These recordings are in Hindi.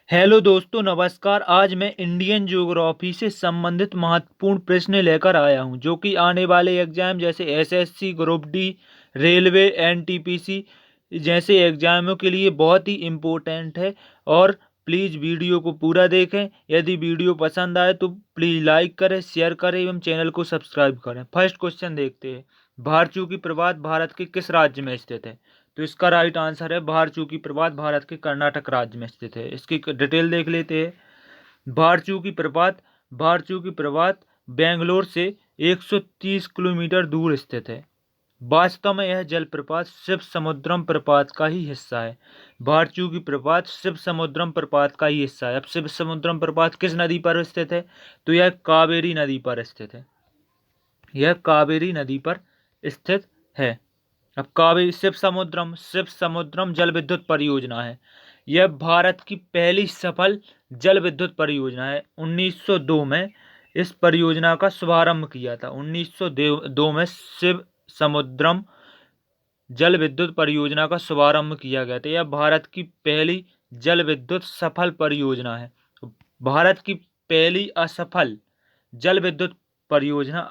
हेलो दोस्तों, नमस्कार। आज मैं इंडियन ज्योग्राफी से संबंधित महत्वपूर्ण प्रश्न लेकर आया हूं, जो कि आने वाले एग्जाम जैसे SSC, group D, railway, NTPC जैसे एग्जामों के लिए बहुत ही इम्पोर्टेंट है। और प्लीज़ वीडियो को पूरा देखें। यदि वीडियो पसंद आए तो प्लीज़ लाइक करें, शेयर करें एवं चैनल को सब्सक्राइब करें। फर्स्ट क्वेश्चन देखते हैं। भारचू की प्रपात भारत के किस राज्य में स्थित है? तो इसका राइट आंसर है भारचू की प्रपात भारत के कर्नाटक राज्य में स्थित है। इसकी डिटेल देख लेते हैं। भारचू की प्रपात भारचू की प्रपात बेंगलोर से 130 किलोमीटर दूर स्थित है। वास्तव में यह जलप्रपात शिव समुद्रम प्रपात का ही हिस्सा है। भारचू की प्रपात शिव समुद्रम प्रपात का ही हिस्सा है। अब शिव समुद्रम प्रपात किस नदी पर स्थित है? तो यह कावेरी नदी पर स्थित है। यह कावेरी नदी पर स्थित है। अब कावेरी शिव समुद्रम जल विद्युत परियोजना है। यह भारत की पहली सफल जल विद्युत परियोजना है। 1902 में इस परियोजना का शुभारंभ किया था। 1902 में शिव समुद्रम जल विद्युत परियोजना का शुभारंभ किया गया था। यह भारत की पहली जल विद्युत सफल परियोजना है। भारत की पहली असफल जल विद्युत परियोजना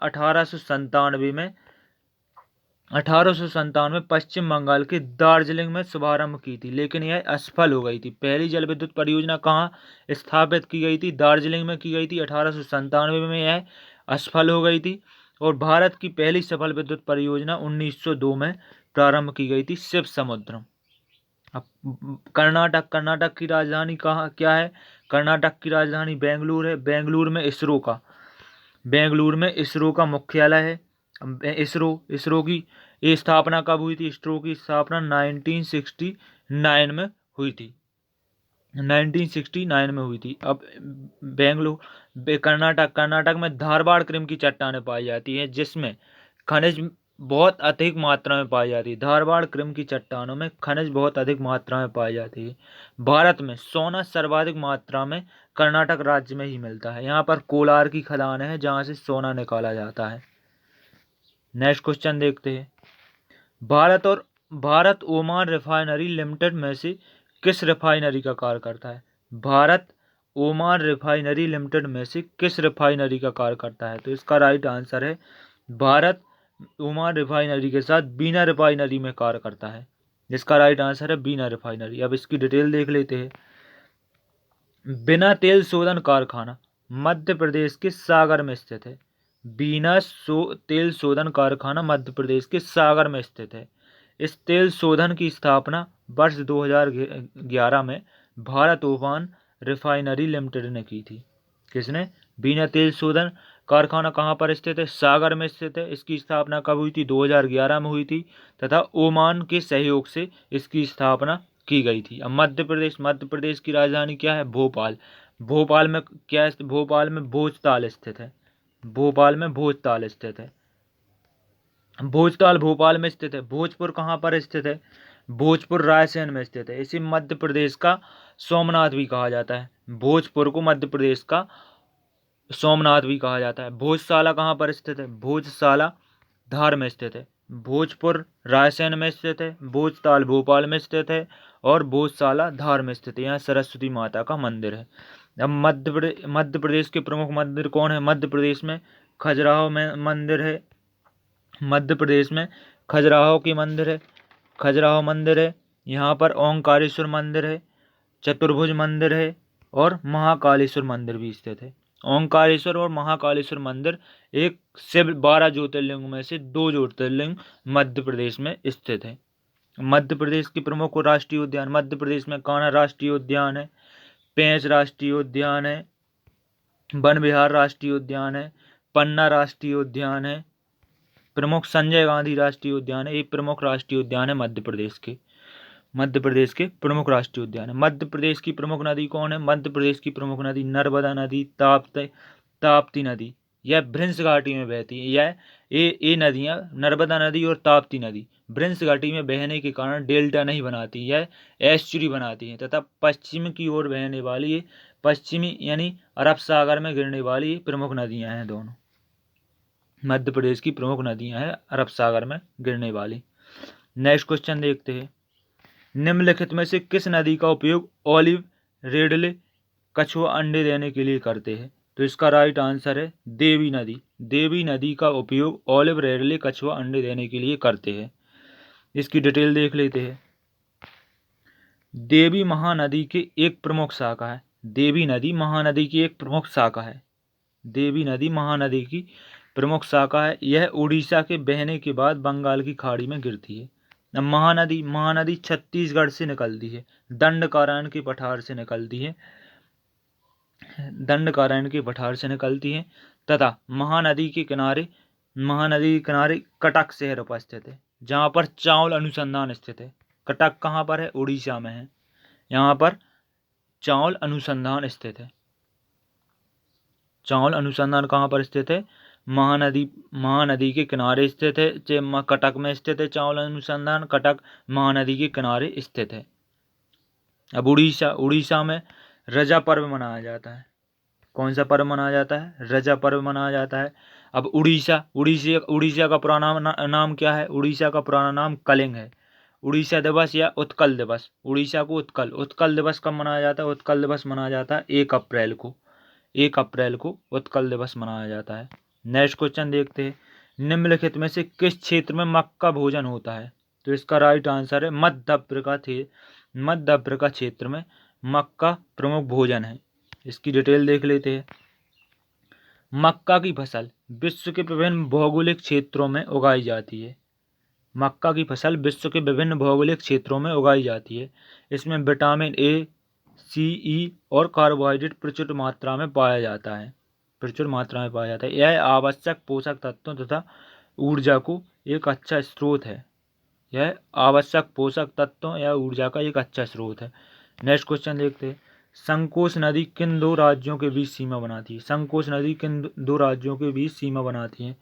1897 में पश्चिम बंगाल के दार्जिलिंग में शुभारंभ की थी, लेकिन यह असफल हो गई थी। पहली जल विद्युत परियोजना कहाँ स्थापित की गई थी? दार्जिलिंग में की गई थी। 1897 में यह असफल हो गई थी। और भारत की पहली सफल विद्युत परियोजना 1902 में प्रारंभ की गई थी, शिव समुद्रम। अब कर्नाटक की राजधानी कहाँ क्या है? कर्नाटक की राजधानी बेंगलुरु है। बेंगलुरु में इसरो का मुख्यालय है। इसरो की ये स्थापना कब हुई थी? इसरो की स्थापना 1969 में हुई थी। 1969 में हुई थी। अब कर्नाटक में धारवाड़ क्रम की चट्टानें पाई जाती हैं, जिसमें खनिज बहुत अधिक मात्रा में पाई जाती है। धारवाड़ क्रम की चट्टानों में खनिज बहुत अधिक मात्रा में पाई जाती है। भारत में सोना सर्वाधिक मात्रा में कर्नाटक राज्य में ही मिलता है। यहाँ पर कोलार की खदान है, जहाँ से सोना निकाला जाता है। नेक्स्ट क्वेश्चन देखते हैं। भारत ओमान रिफाइनरी लिमिटेड में से किस रिफाइनरी का कार्य करता है? भारत ओमान रिफाइनरी लिमिटेड में से किस रिफाइनरी का कार्य करता है? तो इसका राइट आंसर है भारत ओमान रिफाइनरी के साथ बीना रिफाइनरी में कार्य करता है, जिसका राइट आंसर है बीना रिफाइनरी। अब इसकी डिटेल देख लेते हैं। बिना तेल शोधन कारखाना मध्य प्रदेश के सागर में स्थित है। तेल शोधन कारखाना मध्य प्रदेश के सागर में स्थित है। इस तेल शोधन की स्थापना वर्ष 2011 में भारत ओमान रिफाइनरी लिमिटेड ने की थी। किसने? बिना तेल शोधन कारखाना कहाँ पर स्थित है? सागर में स्थित है। इसकी स्थापना कब हुई थी? 2011 में हुई थी, तथा ओमान के सहयोग से इसकी स्थापना की गई थी। अब मध्य प्रदेश की राजधानी क्या है? भोपाल। भोपाल में भोजताल स्थित है। भोजताल भोपाल में स्थित है। भोजपुर कहाँ पर स्थित है? भोजपुर रायसेन में स्थित है। इसे मध्य प्रदेश का सोमनाथ भी कहा जाता है। भोजपुर को मध्य प्रदेश का सोमनाथ भी कहा जाता है। भोजशाला कहाँ पर स्थित है? भोजशाला धार में स्थित है। भोजपुर रायसेन में स्थित है। भोजताल भोपाल में स्थित है। और भोजशाला धार में स्थित है। यहाँ सरस्वती माता का मंदिर है। अब मध्य प्रदेश के प्रमुख मंदिर कौन है? मध्य प्रदेश में खजुराहो में मंदिर है। मध्य प्रदेश में खजुराहो मंदिर है। यहाँ पर ओंकारेश्वर मंदिर है, चतुर्भुज मंदिर है और महाकालेश्वर मंदिर भी स्थित है। ओंकारेश्वर और महाकालेश्वर मंदिर एक शिव 12 ज्योतिर्लिंग में से 2 ज्योतिर्लिंग मध्य प्रदेश में स्थित है। मध्य प्रदेश के प्रमुख राष्ट्रीय उद्यान। मध्य प्रदेश में कान्हा राष्ट्रीय उद्यान है, पेंच राष्ट्रीय उद्यान है, वन विहार राष्ट्रीय उद्यान है, पन्ना राष्ट्रीय उद्यान है, प्रमुख संजय गांधी राष्ट्रीय उद्यान है। ये प्रमुख राष्ट्रीय उद्यान है मध्य प्रदेश के प्रमुख राष्ट्रीय उद्यान है। मध्य प्रदेश की प्रमुख नदी कौन है? मध्य प्रदेश की प्रमुख नदी नर्मदा नदी, ताप्ती नदी। यह भ्रंश घाटी में बहती है। ये नदियाँ नर्मदा नदी और ताप्ती नदी भ्रंश घाटी में बहने के कारण डेल्टा नहीं बनाती, यह एस्चुरी बनाती है, तथा पश्चिम की ओर बहने वाली ये पश्चिमी यानी अरब सागर में गिरने वाली प्रमुख नदियाँ हैं। दोनों मध्य प्रदेश की प्रमुख नदियाँ हैं अरब सागर में गिरने वाली। नेक्स्ट क्वेश्चन देखते हैं। निम्नलिखित में से किस नदी का उपयोग ऑलिव रिडले कछुआ अंडे देने के लिए करते हैं? तो इसका राइट आंसर है देवी नदी। देवी नदी का उपयोग ऑलिव रेडले कछुआ अंडे देने के लिए करते हैं। इसकी डिटेल देख लेते हैं। देवी महानदी की एक प्रमुख शाखा है। देवी नदी महानदी की एक प्रमुख शाखा है। देवी नदी महानदी की प्रमुख शाखा है। यह उड़ीसा के बहने के बाद बंगाल की खाड़ी में गिरती है। अब महानदी छत्तीसगढ़ से निकलती है। दंडकारण्य के पठार से निकलती है। दंडकारण्य के पठार से निकलती है तथा महानदी के किनारे कटक शहर उपस्थित है, जहाँ पर चावल अनुसंधान स्थित है। कटक कहाँ पर है? उड़ीसा में है। यहाँ पर चावल अनुसंधान स्थित है। चावल अनुसंधान कहाँ पर स्थित है? महानदी के किनारे स्थित है। कटक में स्थित है चावल अनुसंधान। कटक महानदी के किनारे स्थित है। अब उड़ीसा में रजा पर्व मनाया जाता है। कौन सा पर्व मनाया जाता है? रजा पर्व मनाया जाता है। अब उड़ीसा का पुराना नाम क्या है? उड़ीसा का पुराना नाम कलिंग है। उड़ीसा दिवस या उत्कल दिवस, उड़ीसा को उत्कल दिवस कब मनाया जाता है? उत्कल दिवस मनाया जाता है 1 अप्रैल को। 1 अप्रैल को उत्कल दिवस मनाया जाता है। नेक्स्ट क्वेश्चन देखते हैं। निम्नलिखित में से किस क्षेत्र में मक्का भोजन होता है? तो इसका राइट आंसर है मध्य अफ्रीका क्षेत्र में मक्का प्रमुख भोजन है। इसकी डिटेल देख लेते हैं। मक्का की फसल विश्व के विभिन्न भौगोलिक क्षेत्रों में उगाई जाती है। मक्का की फसल विश्व के विभिन्न भौगोलिक क्षेत्रों में उगाई जाती है। इसमें विटामिन ए, सी, ई और कार्बोहाइड्रेट प्रचुर मात्रा में पाया जाता है। यह आवश्यक पोषक तत्वों तथा ऊर्जा को एक अच्छा स्रोत है। यह आवश्यक पोषक तत्वों या ऊर्जा का एक अच्छा स्रोत है। नेक्स्ट क्वेश्चन देखते हैं। संकोच नदी किन 2 राज्यों के बीच सीमा बनाती है? संकोच नदी किन 2 राज्यों के बीच सीमा बनाती है?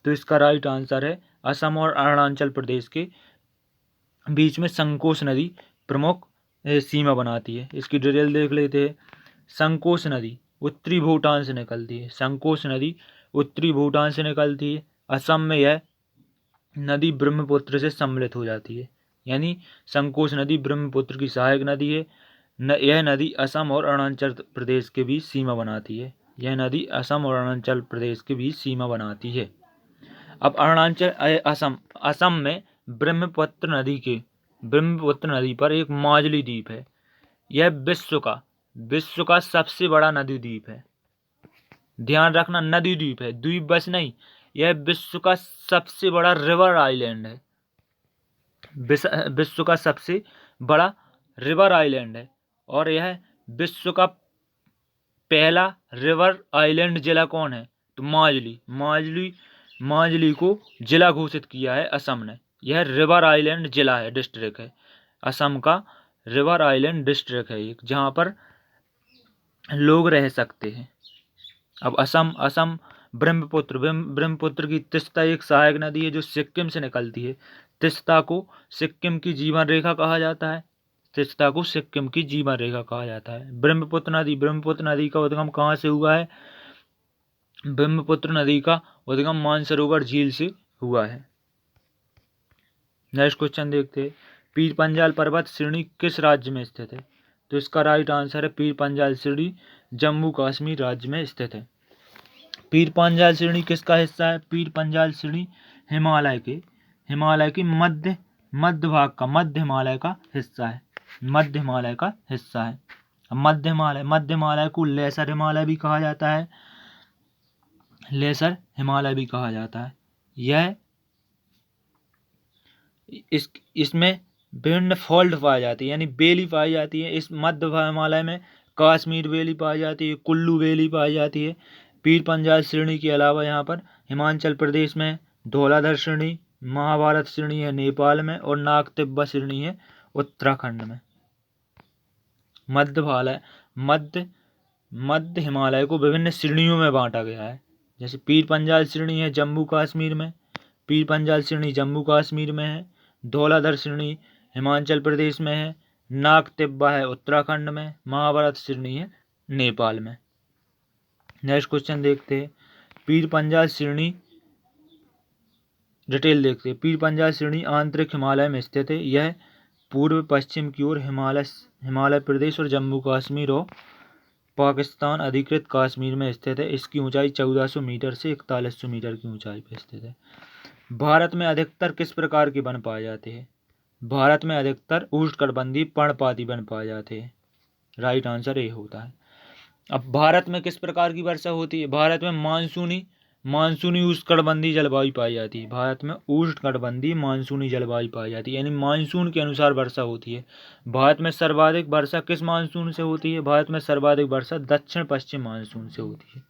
तो इसका राइट आंसर है असम और अरुणाचल प्रदेश के बीच में संकोच नदी प्रमुख सीमा बनाती है। इसकी डिटेल देख लेते हैं। संकोच नदी उत्तरी भूटान से निकलती है। संकोच नदी उत्तरी भूटान से निकलती है। असम में यह नदी ब्रह्मपुत्र से सम्मिलित हो जाती है। यानी संकोच नदी ब्रह्मपुत्र की सहायक नदी है। यह नदी असम और अरुणाचल प्रदेश के बीच सीमा बनाती है। यह नदी असम और अरुणाचल प्रदेश के बीच सीमा बनाती है। अब असम में ब्रह्मपुत्र नदी पर एक माजुली द्वीप है। यह विश्व का सबसे बड़ा नदी द्वीप है। ध्यान रखना, नदी द्वीप है, द्वीप बस नहीं। यह विश्व का सबसे बड़ा रिवर आइलैंड है। विश्व का सबसे बड़ा रिवर आइलैंड है। और यह विश्व का पहला रिवर आइलैंड जिला कौन है? तो माजुली को जिला घोषित किया है असम ने। यह रिवर आइलैंड जिला है, डिस्ट्रिक्ट है। असम का रिवर आइलैंड डिस्ट्रिक्ट है एक, जहाँ पर लोग रह सकते हैं। अब असम ब्रह्मपुत्र की तीस्ता एक सहायक नदी है जो सिक्किम से निकलती है। तीस्ता को सिक्किम की जीवन रेखा कहा जाता है। ब्रह्मपुत्र नदी का उद्गम कहाँ से हुआ है? ब्रह्मपुत्र नदी का उद्गम मानसरोवर झील से हुआ है। नेक्स्ट क्वेश्चन देखते हैं। पीर पंजाल पर्वत श्रेणी किस राज्य में स्थित है? तो इसका राइट आंसर है पीर पंजाल श्रेणी जम्मू कश्मीर राज्य में स्थित है। पीर पंजाल श्रेणी किसका हिस्सा है? पीर पंजाल श्रेणी हिमालय के मध्य भाग का, मध्य हिमालय का हिस्सा है। मध्य हिमालय को लेसर हिमालय भी कहा जाता है। यह इसमें विभिन्न फोल्ड पाई जाती है, यानी बेली पाई जाती है। इस मध्य हिमालय में कश्मीर बेली पाई जाती है, कुल्लू बेली पाई जाती है। पीर पंजाल श्रेणी के अलावा यहाँ पर हिमाचल प्रदेश में धौलाधर श्रेणी, महाभारत श्रेणी है नेपाल में, और नाग तिब्बत श्रेणी है उत्तराखंड में। मध्य हिमालय को विभिन्न श्रेणियों में बांटा गया है। जैसे पीर पंजाल श्रेणी है जम्मू कश्मीर में है। धौलाधर श्रेणी हिमाचल प्रदेश में है। नाग तिब्बत है उत्तराखंड में। महाभारत श्रेणी है नेपाल में। नेक्स्ट क्वेश्चन देखते हैं। पीर पंजाल श्रेणी डिटेल देखते हैं। पीर पंजाल श्रेणी आंतरिक हिमालय में स्थित है। यह पूर्व पश्चिम की ओर हिमाचल प्रदेश और जम्मू कश्मीर और पाकिस्तान अधिकृत कश्मीर में स्थित है। इसकी ऊंचाई 1400 मीटर से 4100 मीटर की ऊंचाई पर स्थित है। भारत में अधिकतर किस प्रकार के वन पाए जाते हैं? भारत में अधिकतर उष्णकटिबंधीय पर्णपाती वन पाए जाते हैं। राइट आंसर ए होता है। अब भारत में किस प्रकार की वर्षा होती है? भारत में मानसूनी उष्णकटिबंधीय जलवायु पाई जाती है। भारत में उष्णकटिबंधीय मानसूनी जलवायु पाई जाती है, यानी मानसून के अनुसार वर्षा होती है। भारत में सर्वाधिक वर्षा किस मानसून से होती है? भारत में सर्वाधिक वर्षा दक्षिण पश्चिम मानसून से होती है।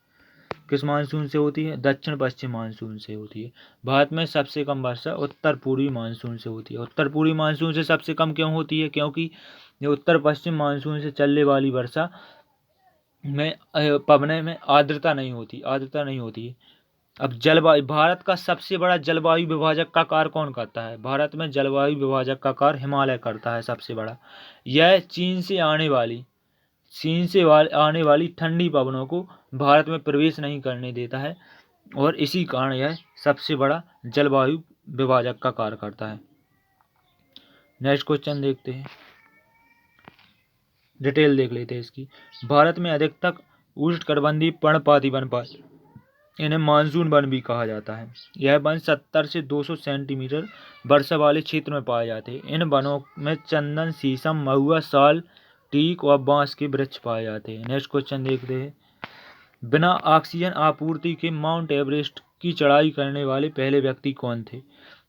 किस मानसून से होती है? दक्षिण पश्चिम मानसून से होती है। भारत में सबसे कम वर्षा उत्तर पूर्वी मानसून से होती है। उत्तर पूर्वी मानसून से सबसे कम क्यों होती है? क्योंकि ये उत्तर पश्चिम मानसून से चलने वाली वर्षा में पवने में आर्द्रता नहीं होती है। अब जलवायु, भारत का सबसे बड़ा जलवायु विभाजक का कार्य कौन करता है? भारत में जलवायु विभाजक का कार्य हिमालय करता है सबसे बड़ा। यह चीन से आने वाली ठंडी पवनों को भारत में प्रवेश नहीं करने देता है, और इसी कारण यह सबसे बड़ा जलवायु विभाजक का कार्य करता है। नेक्स्ट क्वेश्चन देखते हैं, डिटेल देख लेते हैं इसकी। भारत में अधिकतर उष्णकटिबंधीय पर्णपाती वन पाए, इन्हें मानसून वन भी कहा जाता है। यह वन 70 से 200 सेंटीमीटर वर्षा वाले क्षेत्र में पाए जाते हैं। इन वनों में चंदन, शीशम, महुआ, साल, टीक और बांस के वृक्ष पाए जाते हैं। नेक्स्ट क्वेश्चन देखते हैं, बिना ऑक्सीजन आपूर्ति के माउंट एवरेस्ट की चढ़ाई करने वाले पहले व्यक्ति कौन थे?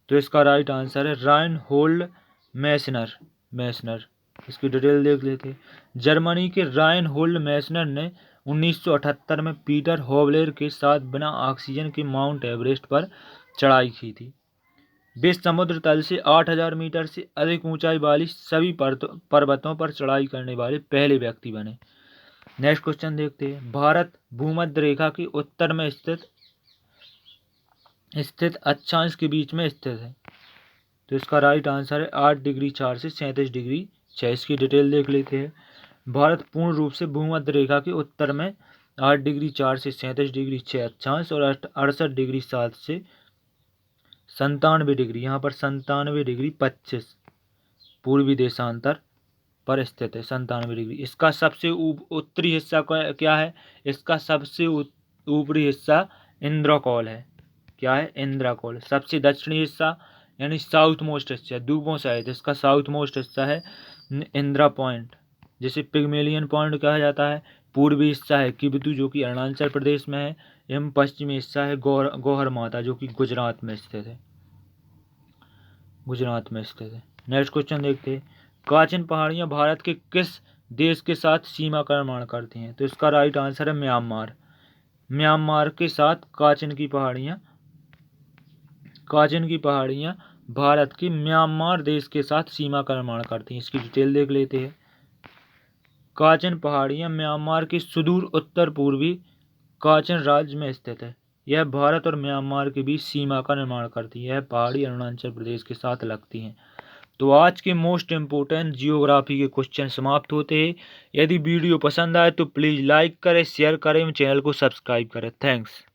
तो इसका राइट आंसर है राइनहोल्ड मैसनर। इसकी डिटेल देख लेते हैं। जर्मनी के राइनहोल्ड मैसनर ने 1978 में पीटर हॉवलेर के साथ बिना ऑक्सीजन के माउंट एवरेस्ट पर चढ़ाई की थी। वे समुद्र तल से 8000 मीटर से अधिक ऊंचाई वाली सभी पर्वतों पर चढ़ाई करने वाले पहले व्यक्ति बने। नेक्स्ट क्वेश्चन देखते हैं, भारत भूमध्य रेखा के उत्तर में स्थित अक्षांश के बीच में स्थित है। तो इसका राइट आंसर है 8 डिग्री 4 से 37 डिग्री 6। इसकी डिटेल देख लेते हैं। भारत पूर्ण रूप से भूमध्य रेखा के उत्तर में 8 डिग्री 4 से 37 डिग्री 6 अक्षांश और 68 डिग्री 7 से 97 डिग्री, यहाँ पर 97 डिग्री 25 पूर्वी देशांतर पर स्थित है। 97 डिग्री। इसका सबसे उत्तरी हिस्सा क्या है? इसका सबसे ऊपरी हिस्सा इंद्रकोल है। क्या है? इंद्रकोल। सबसे दक्षिणी हिस्सा यानी साउथ मोस्ट हिस्सा, दूबों शायद इसका साउथ मोस्ट हिस्सा है इंदिरा पॉइंट, जिसे पिग्मेलियन पॉइंट कहा जाता है। पूर्वी हिस्सा है किबिथु, जो कि अरुणाचल प्रदेश में है, एवं पश्चिमी हिस्सा है गौहर माता, जो कि गुजरात में स्थित है। नेक्स्ट क्वेश्चन देखते हैं, काचिन पहाड़ियाँ भारत के किस देश के साथ सीमा का निर्माण करती हैं? तो इसका राइट आंसर है म्यांमार के साथ काचिन की पहाड़ियाँ भारत के म्यांमार देश के साथ सीमा का निर्माण करती हैं। इसकी डिटेल देख लेते हैं। काचिन पहाड़ियाँ म्यांमार के सुदूर उत्तर पूर्वी काचिन राज्य में स्थित है। यह भारत और म्यांमार के बीच सीमा का निर्माण करती है। यह पहाड़ी अरुणाचल प्रदेश के साथ लगती हैं। तो आज के मोस्ट इम्पोर्टेंट जियोग्राफी के क्वेश्चन समाप्त होते हैं। यदि वीडियो पसंद आए तो प्लीज़ लाइक करें, शेयर करें, चैनल को सब्सक्राइब करें। थैंक्स।